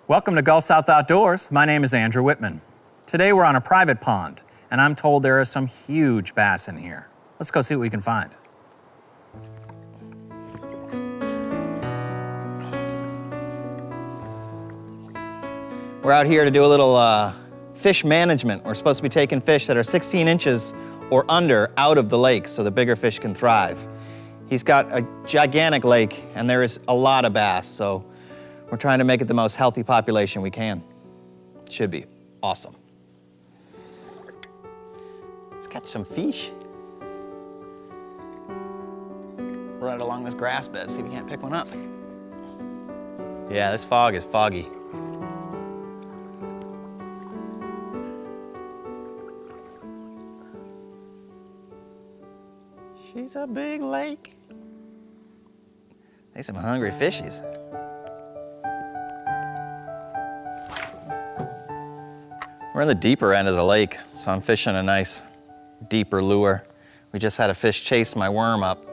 Welcome to Gulf South Outdoors. My name is Andrew Whitman. Today we're on a private pond, and I'm told there are some huge bass in here. Let's go see what we can find. We're out here to do a little fish management. We're supposed to be taking fish that are 16 inches or under out of the lake so the bigger fish can thrive. He's got a gigantic lake and there is a lot of bass, so we're trying to make it the most healthy population we can. Should be awesome. Let's catch some fish. Run it along this grass bed, see if we can't pick one up. Yeah, this fog is foggy. She's a big lake. There's some hungry fishies. We're in the deeper end of the lake, so I'm fishing a nice deeper lure. We just had a fish chase my worm up.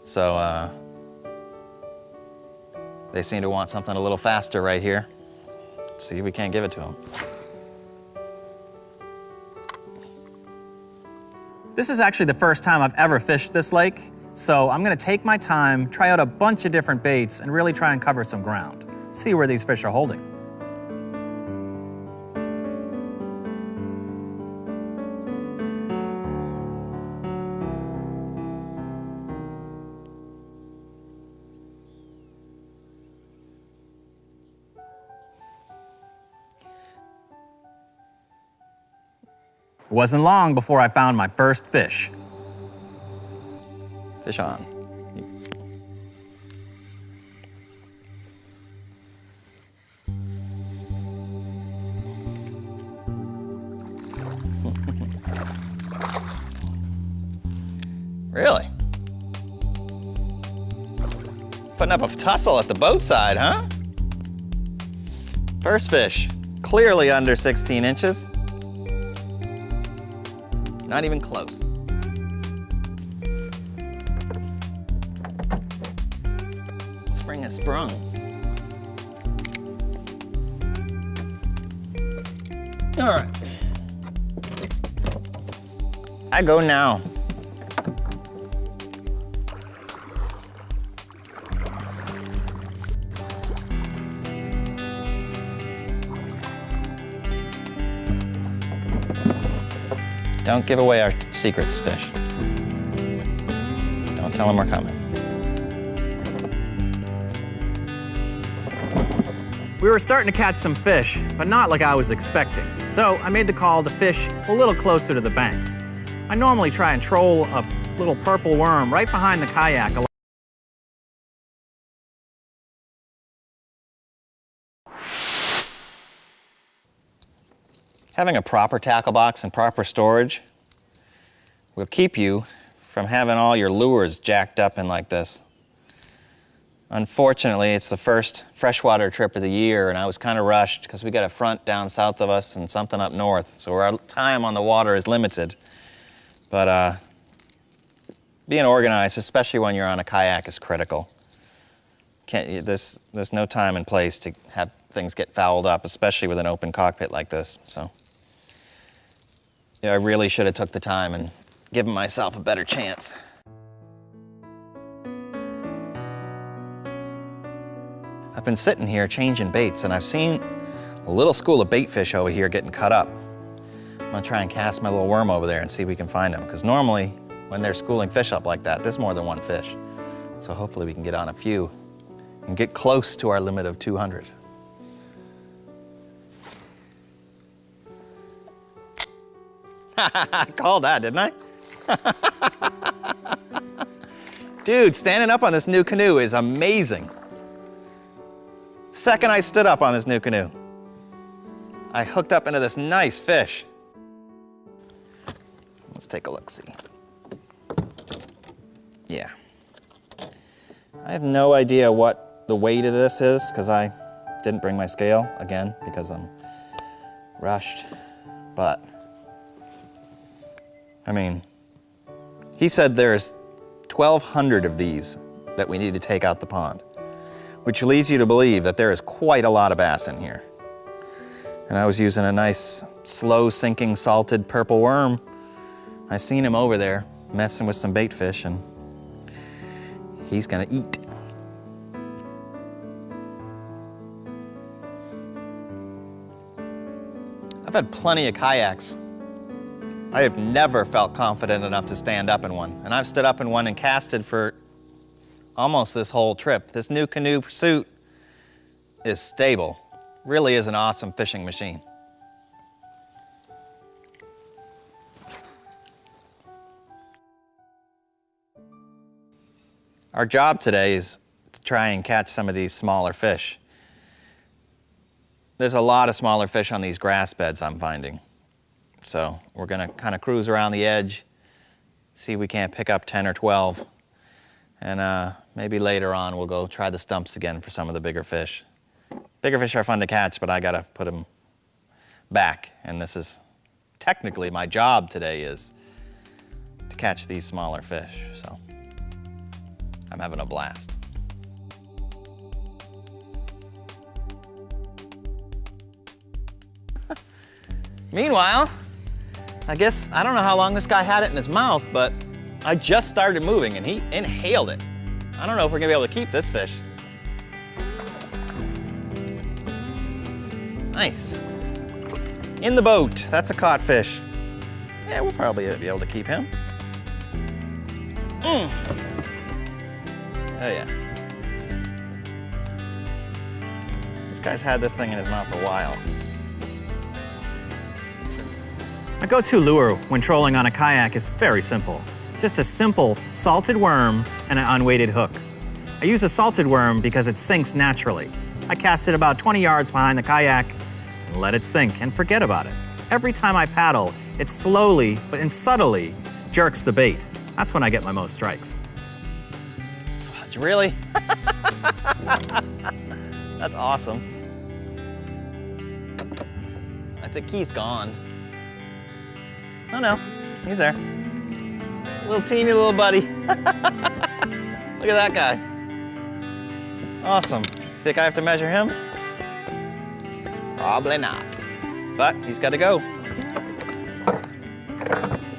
So they seem to want something a little faster right here. See if we can't give it to them. This is actually the first time I've ever fished this lake, so I'm gonna take my time, try out a bunch of different baits, and really try and cover some ground. See where these fish are holding. It wasn't long before I found my first fish. Fish on. Really? Putting up a tussle at the boat side, huh? First fish, clearly under 16 inches. Not even close. Spring has sprung. All right. I go now. Don't give away our secrets, fish. Don't tell them we're coming. We were starting to catch some fish, but not like I was expecting. So I made the call to fish a little closer to the banks. I normally try and troll a little purple worm right behind the kayak. Having a proper tackle box and proper storage will keep you from having all your lures jacked up in like this. Unfortunately, it's the first freshwater trip of the year, and I was kind of rushed because we got a front down south of us and something up north, so our time on the water is limited. But being organized, especially when you're on a kayak, is critical. There's no time and place to have things get fouled up, especially with an open cockpit like this. So yeah, I really should have took the time and given myself a better chance. I've been sitting here changing baits, and I've seen a little school of bait fish over here getting cut up. I'm gonna try and cast my little worm over there and see if we can find them, because normally when they're schooling fish up like that, there's more than one fish. So hopefully we can get on a few and get close to our limit of 200. I called that, didn't I? Dude, standing up on this NuCanoe is amazing. Second I stood up on this NuCanoe, I hooked up into this nice fish. Let's take a look-see. Yeah. I have no idea what the weight of this is because I didn't bring my scale, again, because I'm rushed, but I mean, he said there's 1,200 of these that we need to take out the pond. which leads you to believe that there is quite a lot of bass in here. And I was using a nice, slow sinking salted purple worm. I seen him over there messing with some bait fish, and he's gonna eat. I've had plenty of kayaks. I have never felt confident enough to stand up in one. And I've stood up in one and casted for almost this whole trip. This NuCanoe Pursuit is stable. Really is an awesome fishing machine. Our job today is to try and catch some of these smaller fish. There's a lot of smaller fish on these grass beds I'm finding. So we're gonna kind of cruise around the edge, see if we can't pick up 10 or 12. And maybe later on we'll go try the stumps again for some of the bigger fish. Bigger fish are fun to catch, but I gotta put them back. And this is technically my job today, is to catch these smaller fish. So I'm having a blast. Meanwhile, I guess, I don't know how long this guy had it in his mouth, but I just started moving and he inhaled it. I don't know if we're gonna be able to keep this fish. Nice. In the boat, that's a caught fish. Yeah, we'll probably be able to keep him. Oh yeah. This guy's had this thing in his mouth a while. My go-to lure when trolling on a kayak is very simple. Just a simple salted worm and an unweighted hook. I use a salted worm because it sinks naturally. I cast it about 20 yards behind the kayak and let it sink and forget about it. Every time I paddle, it slowly but subtly jerks the bait. That's when I get my most strikes. Really? That's awesome. I think he's gone. Oh no, he's there. Little teeny little buddy. Look at that guy. Awesome. You think I have to measure him? Probably not. But he's got to go.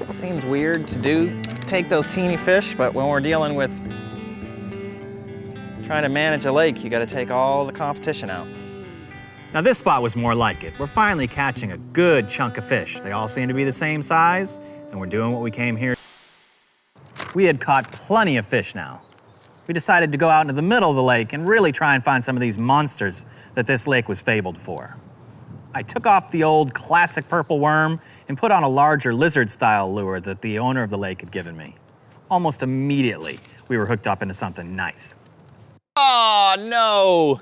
It seems weird to take those teeny fish, but when we're dealing with trying to manage a lake, you got to take all the competition out. Now this spot was more like it. We're finally catching a good chunk of fish. They all seem to be the same size, and we're doing what we came here. We had caught plenty of fish now. We decided to go out into the middle of the lake and really try and find some of these monsters that this lake was fabled for. I took off the old classic purple worm and put on a larger lizard-style lure that the owner of the lake had given me. Almost immediately, we were hooked up into something nice. Oh, no.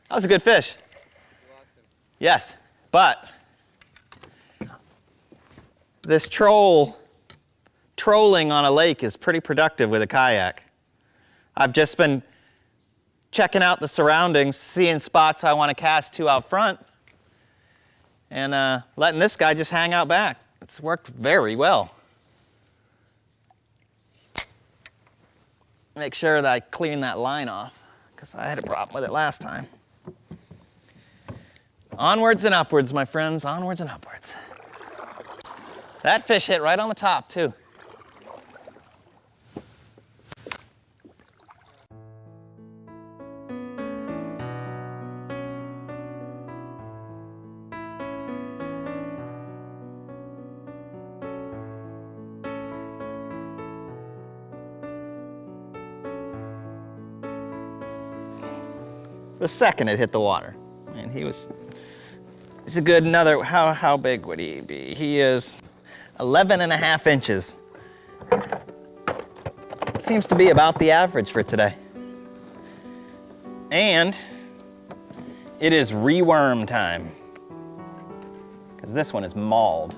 That was a good fish. Yes, but this trolling on a lake is pretty productive with a kayak. I've just been checking out the surroundings, seeing spots I want to cast to out front, and letting this guy just hang out back. It's worked very well. Make sure that I clean that line off, because I had a problem with it last time. Onwards and upwards, my friends, onwards and upwards. That fish hit right on the top, too. The second it hit the water, and he's a good another, how big would he be? He is 11.5 inches. Seems to be about the average for today. And it is reworm time, because this one is mauled.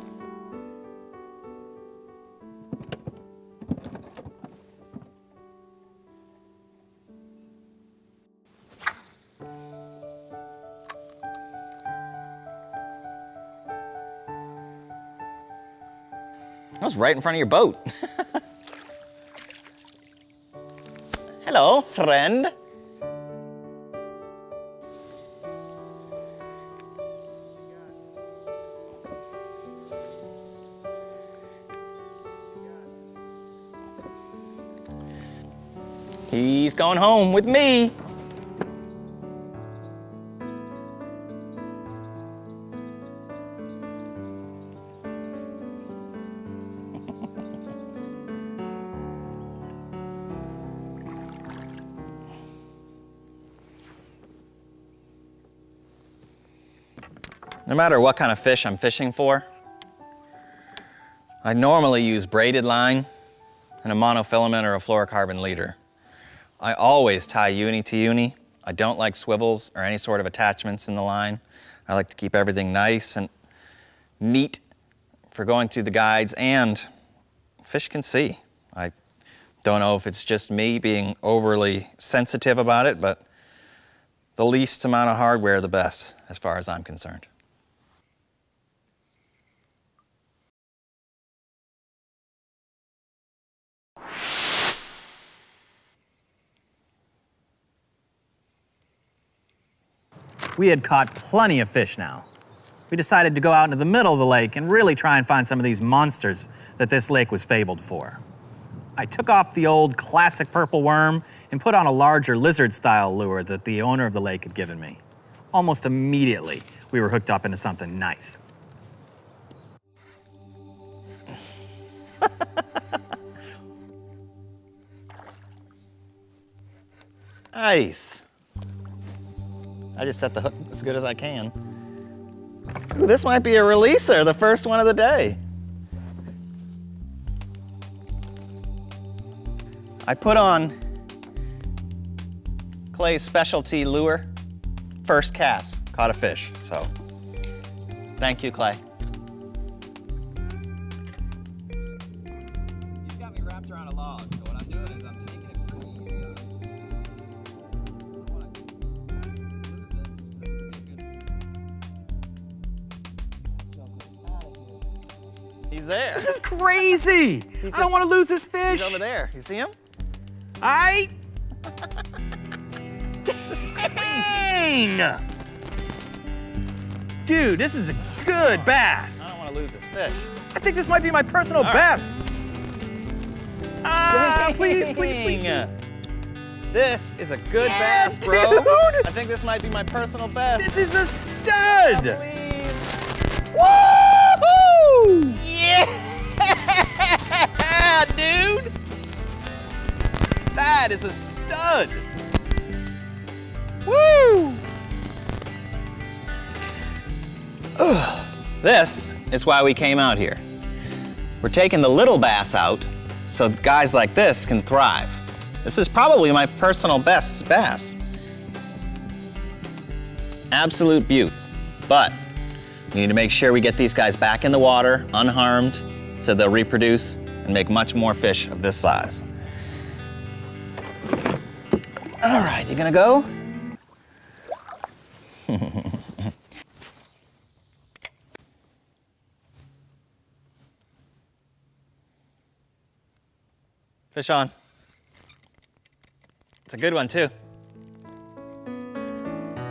That was right in front of your boat. Hello, friend. He's going home with me. No matter what kind of fish I'm fishing for, I normally use braided line and a monofilament or a fluorocarbon leader. I always tie uni to uni. I don't like swivels or any sort of attachments in the line. I like to keep everything nice and neat for going through the guides, and fish can see. I don't know if it's just me being overly sensitive about it, but the least amount of hardware, the best, as far as I'm concerned. We had caught plenty of fish now. We decided to go out into the middle of the lake and really try and find some of these monsters that this lake was fabled for. I took off the old classic purple worm and put on a larger lizard-style lure that the owner of the lake had given me. Almost immediately, we were hooked up into something nice. Nice. I just set the hook as good as I can. Ooh, this might be a releaser, the first one of the day. I put on Clay's specialty lure. First cast, caught a fish, so thank you, Clay. He's got me wrapped around a log, so what I'm doing is I'm taking it pretty easy on it. He's there. This is crazy! I don't want to lose this fish! He's over there. You see him? Dang! Dude, this is a good bass. I don't want to lose this fish. I think this might be my personal best. Please, please, please, please. This is a good Yeah, bass, bro. dude! I think this might be my personal best. This is a stud! Please. Woohoo! Yeah, dude. That is a stud. Woo! This is why we came out here. We're taking the little bass out so guys like this can thrive. This is probably my personal best bass. Absolute beaut. But we need to make sure we get these guys back in the water, unharmed, so they'll reproduce and make much more fish of this size. All right, you gonna go? Fish on. It's a good one too.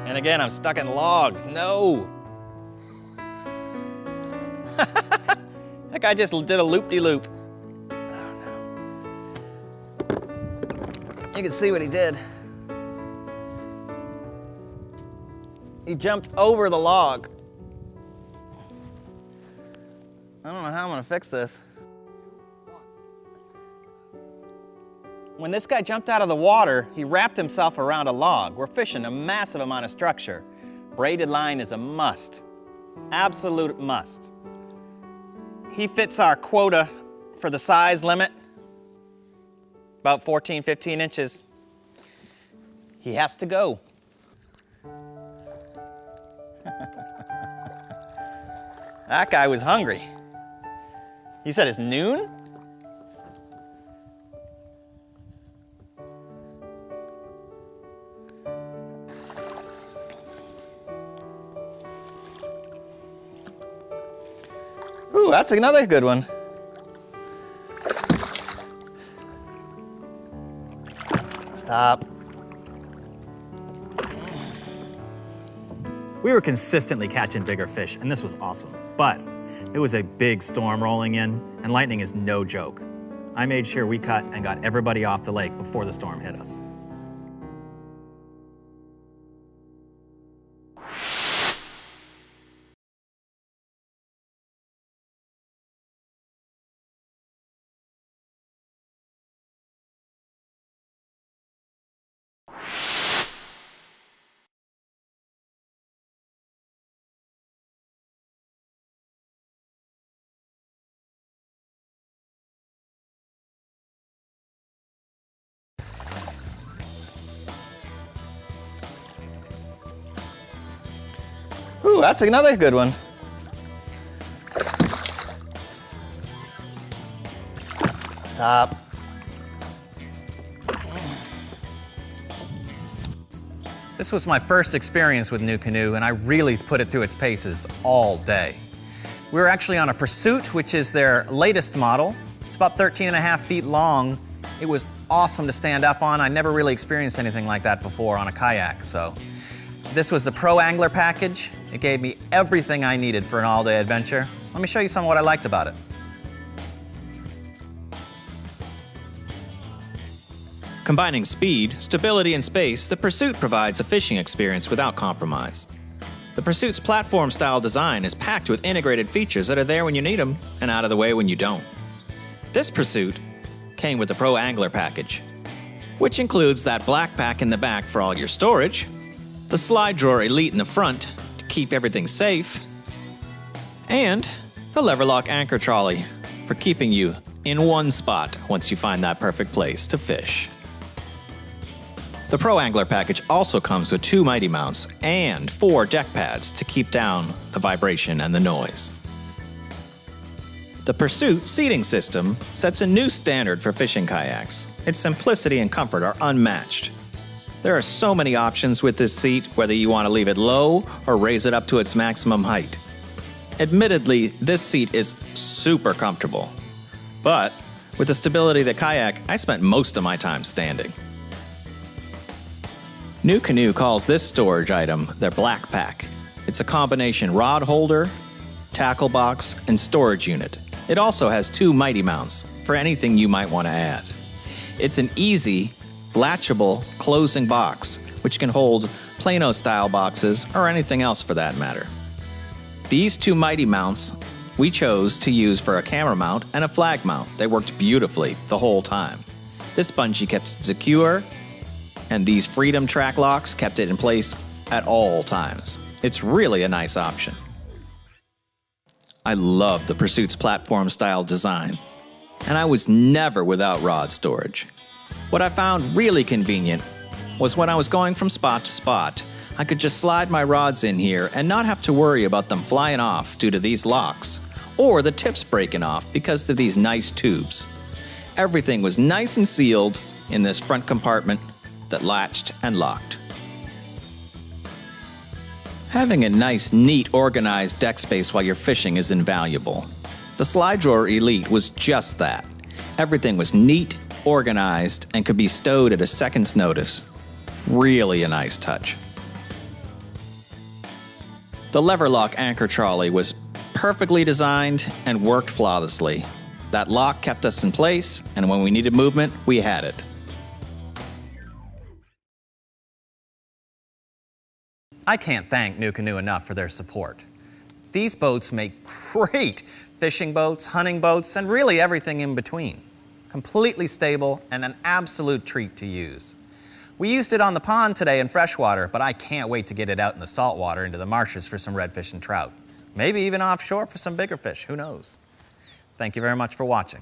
And again, I'm stuck in logs. No. That guy just did a loop-de-loop. Oh no. You can see what he did. He jumped over the log. I don't know how I'm gonna fix this. When this guy jumped out of the water, he wrapped himself around a log. We're fishing a massive amount of structure. Braided line is a must. Absolute must. He fits our quota for the size limit, about 14, 15 inches. He has to go. That guy was hungry. You said it's noon? Ooh, that's another good one. Stop. We were consistently catching bigger fish, and this was awesome. But there was a big storm rolling in, and lightning is no joke. I made sure we cut and got everybody off the lake before the storm hit us. Ooh, that's another good one. Stop. This was my first experience with NuCanoe, and I really put it through its paces all day. We were actually on a Pursuit, which is their latest model. It's about 13.5 feet long. It was awesome to stand up on. I never really experienced anything like that before on a kayak, so. This was the Pro Angler package. It gave me everything I needed for an all-day adventure. Let me show you some of what I liked about it. Combining speed, stability, and space, the Pursuit provides a fishing experience without compromise. The Pursuit's platform-style design is packed with integrated features that are there when you need them and out of the way when you don't. This Pursuit came with the Pro Angler package, which includes that black pack in the back for all your storage, the slide drawer Elite in the front to keep everything safe, and the lever lock anchor trolley for keeping you in one spot once you find that perfect place to fish. The Pro Angler package also comes with 2 mighty mounts and 4 deck pads to keep down the vibration and the noise. The Pursuit seating system sets a new standard for fishing kayaks. Its simplicity and comfort are unmatched. There are so many options with this seat, whether you want to leave it low or raise it up to its maximum height. Admittedly, this seat is super comfortable, but with the stability of the kayak, I spent most of my time standing. NuCanoe calls this storage item their black pack. It's a combination rod holder, tackle box, and storage unit. It also has 2 mighty mounts for anything you might want to add. It's an easy, latchable closing box, which can hold Plano-style boxes or anything else for that matter. These 2 mighty mounts we chose to use for a camera mount and a flag mount. They worked beautifully the whole time. This bungee kept it secure, and these Freedom track locks kept it in place at all times. It's really a nice option. I love the Pursuit's platform-style design, and I was never without rod storage. What I found really convenient was when I was going from spot to spot, I could just slide my rods in here and not have to worry about them flying off due to these locks, or the tips breaking off because of these nice tubes. Everything was nice and sealed in this front compartment that latched and locked. Having a nice, neat, organized deck space while you're fishing is invaluable. The slide drawer Elite was just that. Everything was neat, organized, and could be stowed at a second's notice. Really a nice touch. The lever lock anchor trolley was perfectly designed and worked flawlessly. That lock kept us in place, and when we needed movement, we had it. I can't thank NuCanoe enough for their support. These boats make great fishing boats, hunting boats, and really everything in between. Completely stable and an absolute treat to use. We used it on the pond today in freshwater, but I can't wait to get it out in the saltwater into the marshes for some redfish and trout. Maybe even offshore for some bigger fish, who knows? Thank you very much for watching.